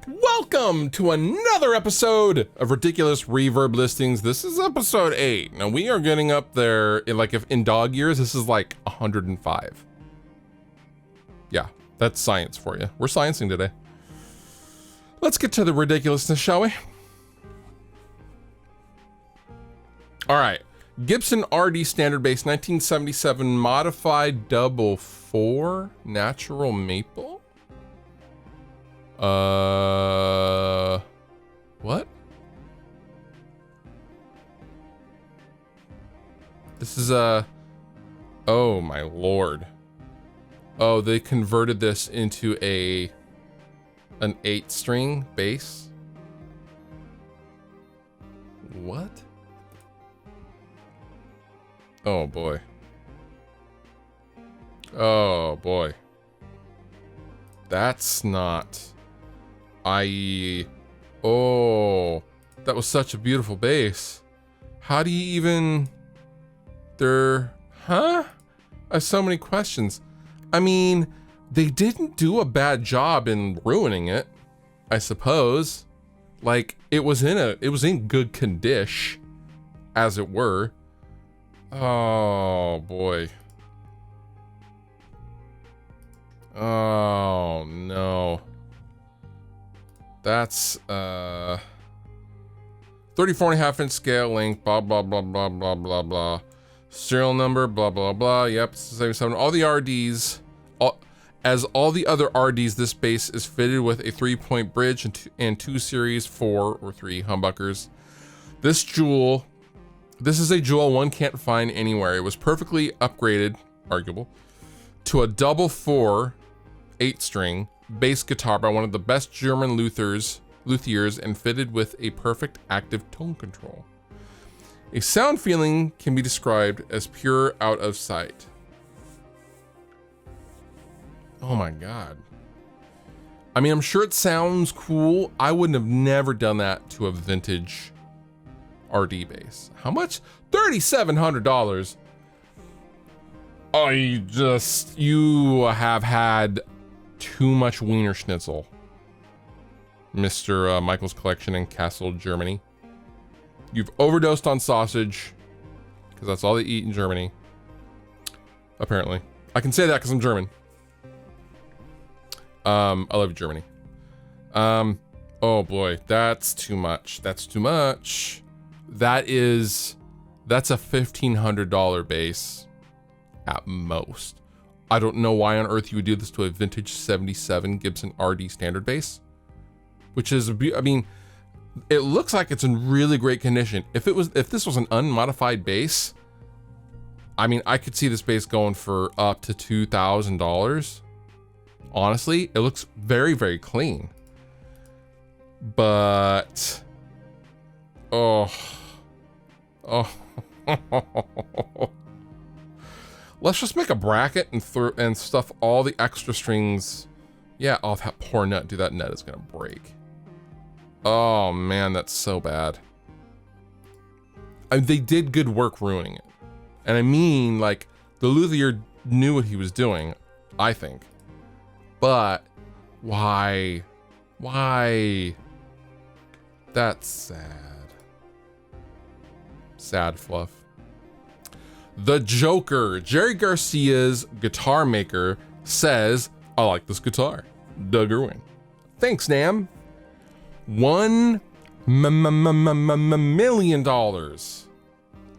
Welcome to another episode of Ridiculous Reverb Listings. This is episode 8. Now we are getting up there, if in dog years, this is like 105. Yeah, that's science for you. We're sciencing today. Let's get to the ridiculousness, shall we? All right, Gibson RD Standard Bass 1977 Modified Double 4 Natural Maple. What? This is oh my lord. Oh, they converted this into an 8-string bass. What? Oh boy. Oh boy. That's not... Oh, that was such a beautiful bass. How do you even... I have so many questions. I mean, they didn't do a bad job in ruining it, I suppose. Like, it was in good condition, as it were. Oh boy. Oh no. That's 34.5-inch scale length, blah blah blah blah blah blah blah. Serial number, blah blah blah. Yep, 77. All the RDs, as all the other RDs, this bass is fitted with a 3-point bridge and two series 4 or 3 humbuckers. This is a jewel one can't find anywhere. It was perfectly upgraded, arguable, to a double 4 8-string bass guitar by one of the best German luthiers and fitted with a perfect active tone control. A sound feeling can be described as pure out of sight. Oh my god. I mean, I'm sure it sounds cool. I wouldn't have never done that to a vintage RD bass. How much? $3,700. Oh, you have had too much Wiener Schnitzel, Mr. Michael's Collection in Kassel, Germany. You've overdosed on sausage, because that's all they eat in Germany. Apparently. I can say that because I'm German. I love Germany. Oh boy, that's too much. That's too much. That's a $1,500 bass at most. I don't know why on earth you would do this to a vintage 77 Gibson RD standard bass, which is, I mean, it looks like it's in really great condition. If this was an unmodified bass, I mean, I could see this bass going for up to $2,000. Honestly, it looks very, very clean. But, oh. Let's just make a bracket and stuff all the extra strings. Yeah, oh, that poor nut. Dude, that nut is gonna break. Oh man, that's so bad. They did good work ruining it. And I mean, like, the luthier knew what he was doing, I think. But why? Why? That's sad. Sad fluff. The Joker, Jerry Garcia's guitar maker, says, I like this guitar. Doug Irwin. Thanks, Nam. $1 million.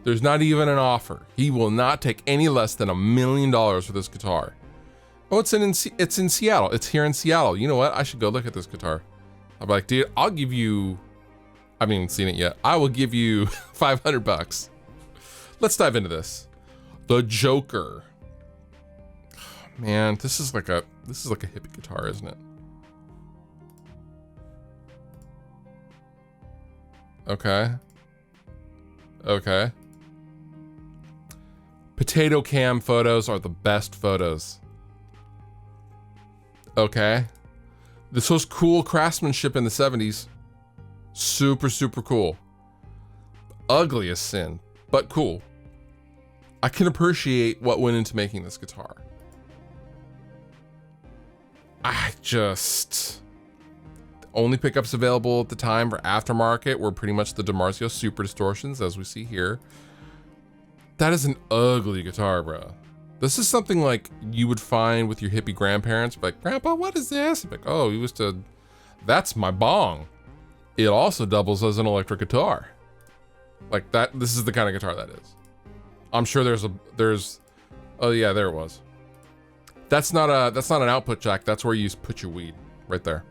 There's not even an offer. He will not take any less than $1 million for this guitar. Oh, it's in Seattle. It's here in Seattle. You know what? I should go look at this guitar. I'll be like, dude, I'll give you, I haven't even seen it yet. I will give you $500. Let's dive into this. The Joker. Man, this is like a hippie guitar, isn't it? Okay. Okay. Potato cam photos are the best photos. Okay. This was cool craftsmanship in the 70s. Super, super cool. Ugly as sin, but cool. I can appreciate what went into making this guitar. Only pickups available at the time for aftermarket were pretty much the DiMarzio Super Distortions, as we see here. That is an ugly guitar, bro. This is something like you would find with your hippie grandparents, like, Grandpa, what is this? Like, oh, he used to, that's my bong. It also doubles as an electric guitar. Like that, this is the kind of guitar that is. I'm sure oh yeah, there it was. That's not an output jack. That's where you put your weed, right there.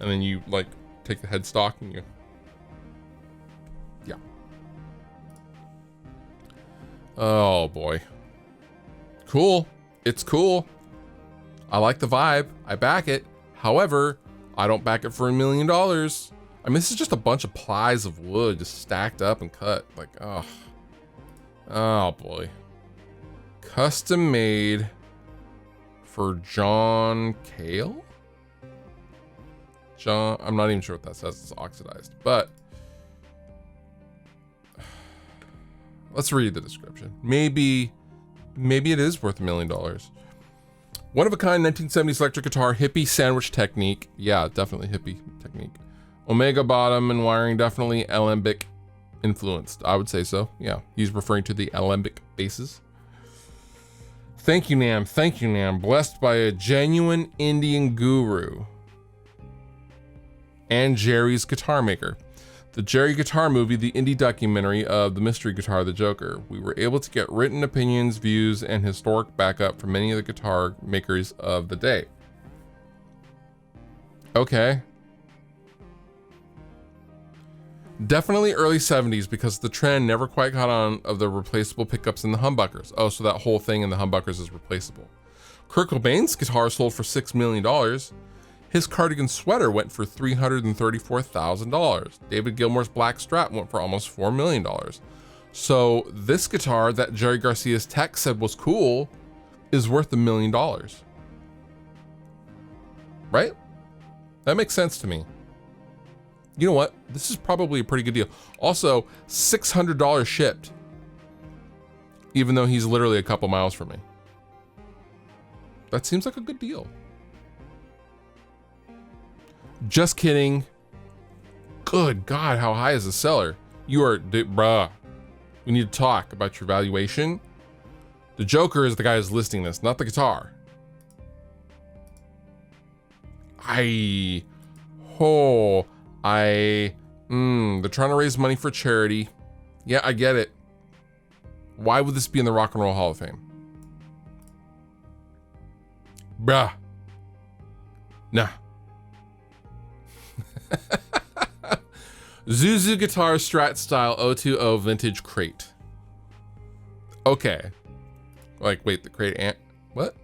And then you like take the headstock and you, yeah. Oh boy. Cool. It's cool. I like the vibe. I back it. However, I don't back it for $1 million. I mean, this is just a bunch of plies of wood just stacked up and cut. Like, oh. Oh boy. Custom made for John Cale? John, I'm not even sure what that says. It's oxidized, but let's read the description. Maybe it is worth $1 million. One of a kind 1970s electric guitar, hippie sandwich technique. Yeah, definitely hippie technique. Omega bottom and wiring, definitely alembic influenced. I would say so. Yeah, he's referring to the alembic basses. Thank you, Nam. Thank you, Nam. Blessed by a genuine Indian guru and Jerry's guitar maker. The Jerry Guitar Movie, the indie documentary of the mystery guitar, the Joker. We were able to get written opinions, views, and historic backup from many of the guitar makers of the day. Okay. Definitely early 70s because the trend never quite caught on of the replaceable pickups in the humbuckers. Oh, so that whole thing in the humbuckers is replaceable. Kurt Cobain's guitar sold for $6 million. His cardigan sweater went for $334,000. David Gilmour's black Strat went for almost $4 million. So this guitar that Jerry Garcia's tech said was cool is worth $1 million. Right? That makes sense to me. You know what? This is probably a pretty good deal. Also, $600 shipped, even though he's literally a couple miles from me. That seems like a good deal. Just kidding. Good God, how high is the seller? You are, bruh. We need to talk about your valuation. The Joker is the guy who's listing this, not the guitar. They're trying to raise money for charity. Yeah, I get it. Why would this be in the Rock and Roll Hall of Fame? Bruh. Nah. Zuzu Guitar Strat Style 020 Vintage Crate. Okay. Like, wait, the crate ant? What?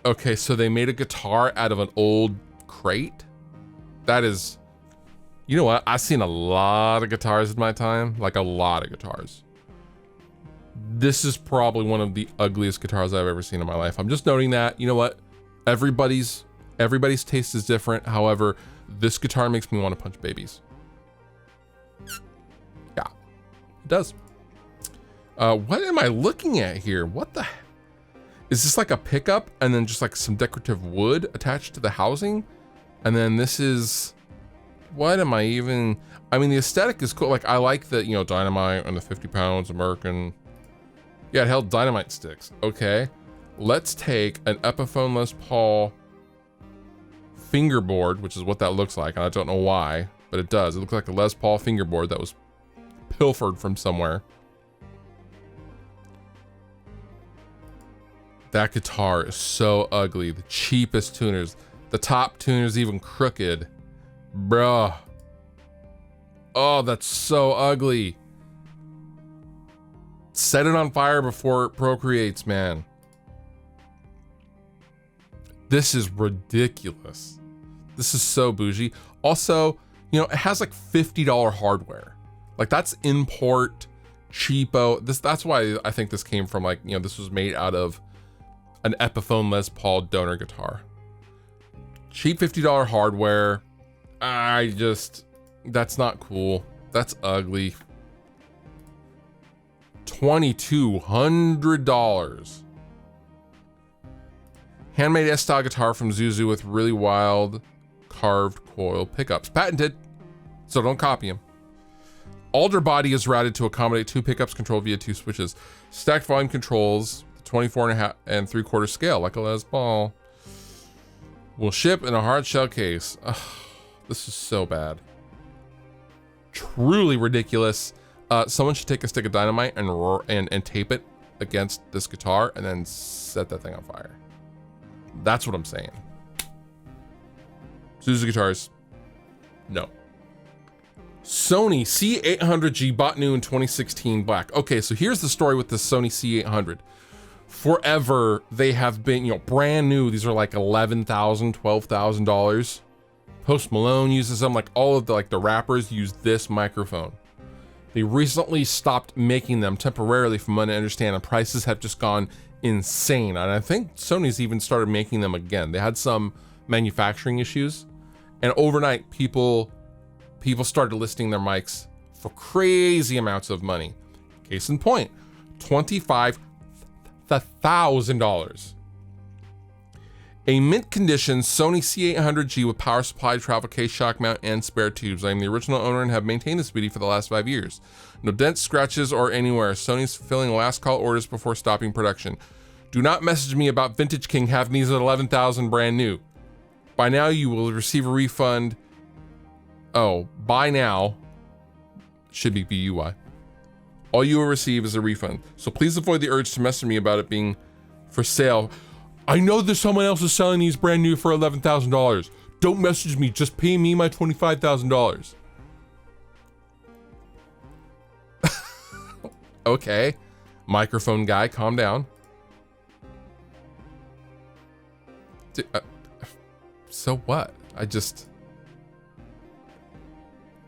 Okay, so they made a guitar out of an old crate? That is, you know what? I've seen a lot of guitars in my time, like a lot of guitars. This is probably one of the ugliest guitars I've ever seen in my life. I'm just noting that. You know what? Everybody's taste is different. However, this guitar makes me want to punch babies. Yeah, it does. What am I looking at here? What the? Is this like a pickup and then just like some decorative wood attached to the housing? And then this is, what am I even? I mean, the aesthetic is cool. Like I like the, you know, dynamite and the 50 pounds American. Yeah, it held dynamite sticks. Okay. Let's take an Epiphone Les Paul fingerboard, which is what that looks like. And I don't know why, but it does. It looks like a Les Paul fingerboard that was pilfered from somewhere. That guitar is so ugly. The cheapest tuners. The top tuner's even crooked. Bruh. Oh, that's so ugly. Set it on fire before it procreates, man. This is ridiculous. This is so bougie. Also, you know, it has like $50 hardware. Like that's import, cheapo. That's why I think this came from like, you know, this was made out of an Epiphone Les Paul donor guitar. Cheap $50 hardware. That's not cool. That's ugly. $2,200. Handmade S-style guitar from Zuzu with really wild carved coil pickups. Patented, so don't copy him. Alder body is routed to accommodate 2 pickups controlled via 2 switches. Stacked volume controls, 24.5 and 3/4 scale, like a Les Paul. Will ship in a hard shell case. Ugh, this is so bad. Truly ridiculous. Someone should take a stick of dynamite and tape it against this guitar and then set that thing on fire. That's what I'm saying. Zuzu guitars, no. Sony C800G bought new in 2016 black. Okay, so here's the story with the Sony C800. Forever, they have been, you know, brand new. These are like $11,000, $12,000. Post Malone uses them. Like all of the rappers use this microphone. They recently stopped making them temporarily, from what I understand, and prices have just gone insane. And I think Sony's even started making them again. They had some manufacturing issues, and overnight people started listing their mics for crazy amounts of money. Case in point, $25,000. A mint condition Sony C800G with power supply, travel case, shock mount, and spare tubes. I am the original owner and have maintained this beauty for the last 5 years. No dents, scratches, or anywhere. Sony's fulfilling last call orders before stopping production. Do not message me about Vintage King having these at $11,000 brand new. By now you will receive a refund. Oh, by now should be BUY. All you will receive is a refund. So please avoid the urge to message me about it being for sale. I know that someone else is selling these brand new for $11,000. Don't message me, just pay me my $25,000. Okay, microphone guy, calm down. So what?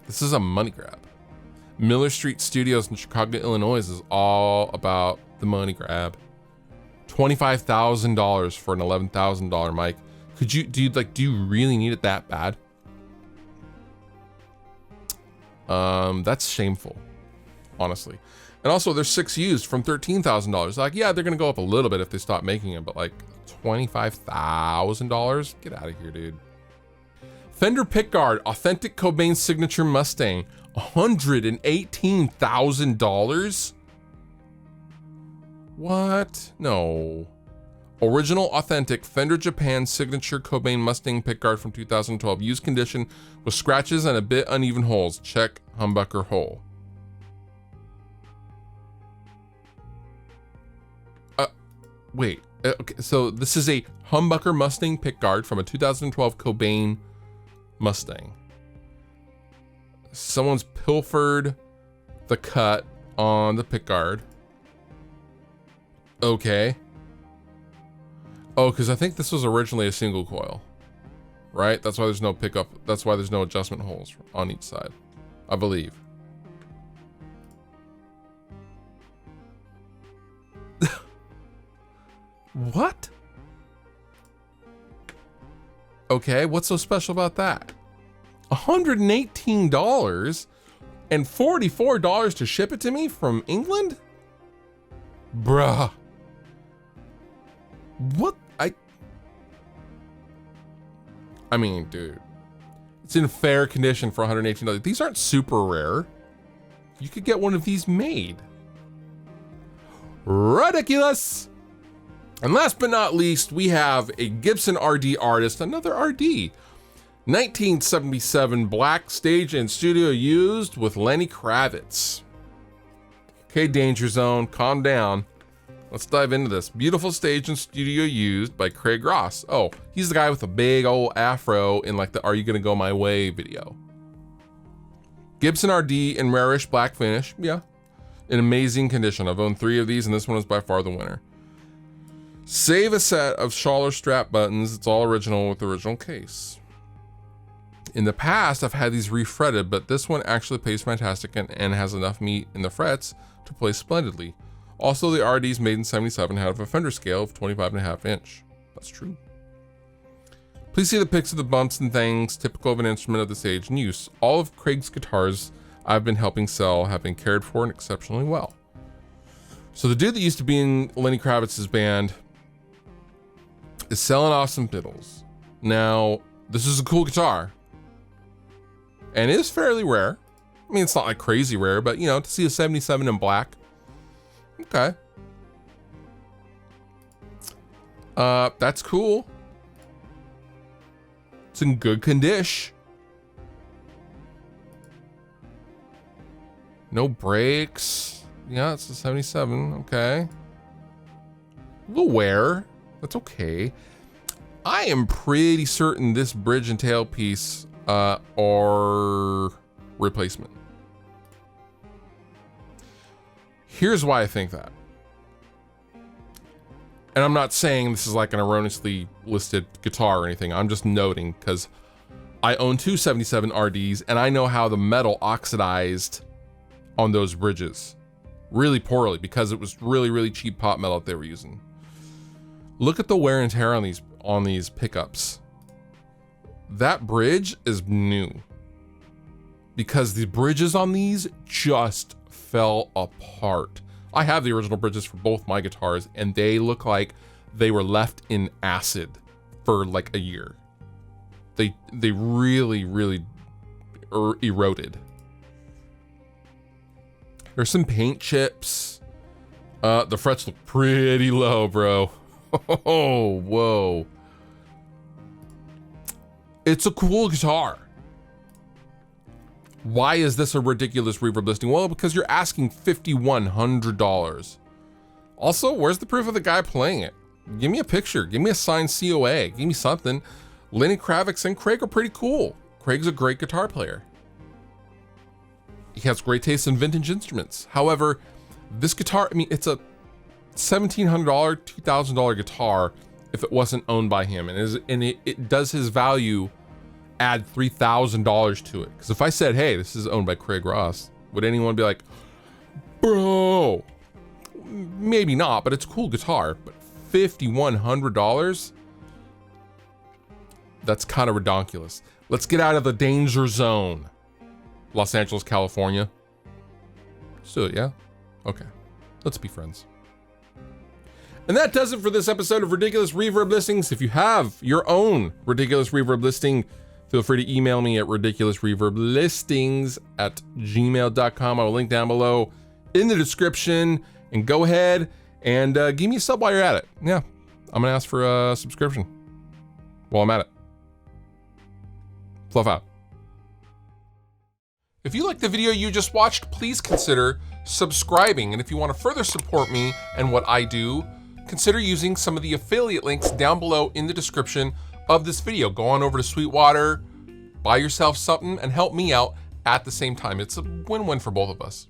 This is a money grab. Miller Street Studios in Chicago, Illinois is all about the money grab. $25,000 for an $11,000 mic. Do you really need it that bad? That's shameful, honestly. And also there's 6 used from $13,000. Like, yeah, they're gonna go up a little bit if they stop making it, but like $25,000? Get out of here, dude. Fender pickguard, authentic Cobain signature Mustang, $118,000. What? No. Original authentic Fender Japan signature Cobain Mustang pickguard from 2012. Used condition with scratches and a bit uneven holes. Check humbucker hole. Wait. Okay, so this is a humbucker Mustang pickguard from a 2012 Cobain Mustang. Someone's pilfered the cut on the pickguard. Okay. Oh, because I think this was originally a single coil, right? That's why there's no pickup. That's why there's no adjustment holes on each side, I believe. What? Okay, what's so special about that? $118 and $44 to ship it to me from England? Bruh. What? I mean, dude, it's in fair condition for $118. These aren't super rare. You could get one of these made. Ridiculous. And last but not least, we have a Gibson RD artist, another RD. 1977 black stage and studio used with Lenny Kravitz. Okay, Danger Zone, calm down. Let's dive into this. Beautiful stage and studio used by Craig Ross. Oh, he's the guy with the big old afro in like the Are You Gonna Go My Way video. Gibson RD in rarish black finish. Yeah, in amazing condition. I've owned 3 of these and this one is by far the winner. Save a set of Schaller strap buttons. It's all original with the original case. In the past, I've had these refretted, but this one actually plays fantastic and has enough meat in the frets to play splendidly. Also, the RDs made in 77 had a Fender scale of 25.5 inch. That's true. Please see the pics of the bumps and things typical of an instrument of this age and use. All of Craig's guitars I've been helping sell have been cared for and exceptionally well. So the dude that used to be in Lenny Kravitz's band is selling off some fiddles. Now, this is a cool guitar. And it is fairly rare. I mean, it's not like crazy rare, but you know, to see a 77 in black. Okay. That's cool. It's in good condition. No breaks. Yeah, it's a 77. Okay. A little wear. That's okay. I am pretty certain this bridge and tailpiece are replacement. Here's why I think that. And I'm not saying this is like an erroneously listed guitar or anything. I'm just noting because I own two 77 RDs and I know how the metal oxidized on those bridges really poorly because it was really, really cheap pot metal that they were using. Look at the wear and tear on these pickups. That bridge is new because the bridges on these just fell apart. I have the original bridges for both my guitars and they look like they were left in acid for like a year. They really, really eroded. There's some paint chips. The frets look pretty low, bro. Oh, whoa. It's a cool guitar. Why is this a ridiculous Reverb listing? Well, because you're asking $5,100. Also, where's the proof of the guy playing it? Give me a picture. Give me a signed COA. Give me something. Lenny Kravitz and Craig are pretty cool. Craig's a great guitar player. He has great taste in vintage instruments. However, this guitar, I mean, it's a $1,700, $2,000 guitar if it wasn't owned by him. And it does his value add $3,000 to it. Because if I said, hey, this is owned by Craig Ross, would anyone be like, bro? Maybe not, but it's a cool guitar. But $5,100? That's kind of redonkulous. Let's get out of the danger zone. Los Angeles, California. Let's do it, yeah? Okay. Let's be friends. And that does it for this episode of Ridiculous Reverb Listings. If you have your own Ridiculous Reverb listing, feel free to email me at ridiculousreverblistings@gmail.com. I will link down below in the description. And go ahead and give me a sub while you're at it. Yeah, I'm gonna ask for a subscription while I'm at it. Fluff out. If you liked the video you just watched, please consider subscribing. And if you want to further support me and what I do, consider using some of the affiliate links down below in the description of this video. Go on over to Sweetwater, buy yourself something, and help me out at the same time. It's a win-win for both of us.